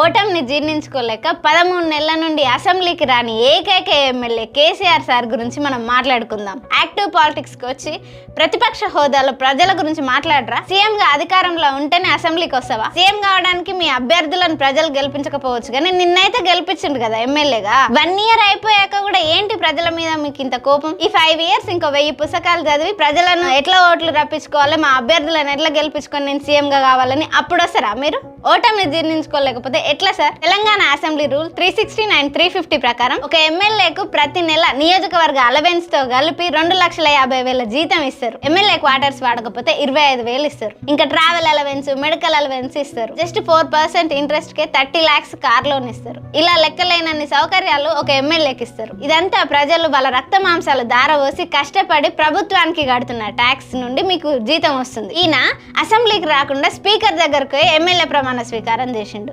ఓటమిని జీర్ణించుకోలేక 13 నెలల నుండి అసెంబ్లీకి రాని ఏకైక ఎమ్మెల్యే కేసీఆర్ సార్ గురించి మనం మాట్లాడుకుందాం. యాక్టివ్ పాలిటిక్స్ కి వచ్చి ప్రతిపక్ష హోదాలో ప్రజల గురించి మాట్లాడరా? సీఎం గా అధికారంలో ఉంటేనే అసెంబ్లీకి వస్తావా? సీఎం కావడానికి మీ అభ్యర్థులను ప్రజలు గెలిపించకపోవచ్చు కానీ నిన్నైతే గెలిపించిండు కదా ఎమ్మెల్యేగా. 1 ఇయర్ అయిపోయాక కూడా ఏంటి ప్రజల మీద మీకు ఇంత కోపం? ఈ 5 ఇయర్స్ ఇంకో 1000 పుస్తకాలు చదివి ప్రజలను ఎట్లా ఓట్లు రప్పించుకోవాలి, మా అభ్యర్థులను ఎట్లా గెలిపించుకొని నేను సీఎం గా కావాలని అప్పుడు వస్తారా మీరు? ఓటమిని జీర్ణించుకోలేకపోతే ఎట్లా సార్? తెలంగాణ అసెంబ్లీ రూల్ 369, 350 ప్రకారం ఒక ఎమ్మెల్యేకు ప్రతి నెల నియోజకవర్గ అలవెన్స్ తో కలిపి 2,50,000 జీతం ఇస్తారు. ఎమ్మెల్యే క్వార్టర్స్ వాడకపోతే 25,000 ఇస్తారు. ఇంకా ట్రావెల్ అలవెన్స్, మెడికల్ అలవెన్స్ ఇస్తారు. జస్ట్ 4% ఇంట్రెస్ట్ కే 30 lakhs కార్ లోన్ ఇస్తారు. ఇలా లెక్కలేనన్ని సౌకర్యాలు ఒక ఎమ్మెల్యేకి ఇస్తారు. ఇదంతా ప్రజలు వాళ్ళ రక్త మాంసాలు దారపోసి కష్టపడి ప్రభుత్వానికి కడుతున్న ట్యాక్స్ నుండి మీకు జీతం వస్తుంది. ఈయన అసెంబ్లీకి రాకుండా స్పీకర్ దగ్గరకు ఎమ్మెల్యే ప్రమాణ స్వీకారం చేసిండు.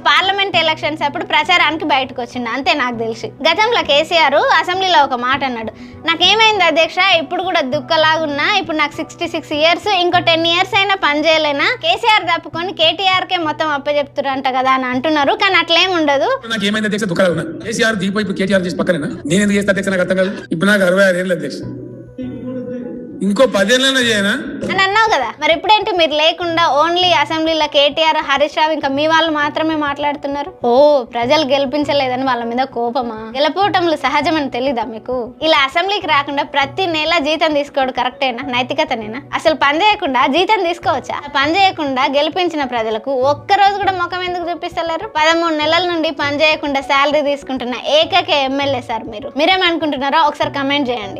పార్లమెంట్ ఎలక్షన్స్ అప్పుడు ప్రచారానికి బయటకు వచ్చిండు అంతే నాకు తెలిసి. గతంలో కేసీఆర్ అసెంబ్లీలో ఒక మాట అన్నాడు, నాకేమైంది అధ్యక్ష, ఇప్పుడు కూడా దుఃఖలాగున్నా, ఇప్పుడు నాకు 66 years, ఇంకో 10 years అయినా పని చేయలేనా, కేసీఆర్ తప్పుకొని కేటీఆర్ కే మొత్తం అప్పచెప్తురంట కదా అని అంటున్నారు. కానీ అట్లేం ఉండదు. నాకేమైంది అధ్యక్ష, దుఃఖలాగున్నా, కేసీఆర్ దీపో ఇప్పుడు కేటీఆర్ చేసి పక్కన నేను ఎందుకు చేస్తా అధ్యక్ష, నాకు అర్థం కాదు. ఇప్పుడు నాకు 66 ఏళ్ళు అధ్యక్ష, ఇంకో 10 ఏళ్ళైనా చేయనా అని అన్నావు కదా. మరి ఇప్పుడేంటి మీరు లేకుండా ఓన్లీ అసెంబ్లీలో కేటీఆర్, హరీష్ రావు ఇంకా మీ వాళ్ళు మాత్రమే మాట్లాడుతున్నారు? ఓ ప్రజలు గెలిపించలేదని వాళ్ళ మీద కోపమా? గెలుపోవటంలో సహజమని తెలీదా మీకు? ఇలా అసెంబ్లీకి రాకుండా ప్రతి నెల జీతం తీసుకోవడం కరెక్టేనా? నైతికతనేనా? అసలు పని చేయకుండా జీతం తీసుకోవచ్చా? పని చేయకుండా గెలిపించిన ప్రజలకు ఒక్కరోజు కూడా ముఖం ఎందుకు చూపిస్తలేరు? 13 నెలల నుండి పని చేయకుండా శాలరీ తీసుకుంటున్న ఏకైక ఎమ్మెల్యే సార్ మీరు. మీరేమనుకుంటున్నారో ఒకసారి కమెంట్ చేయండి.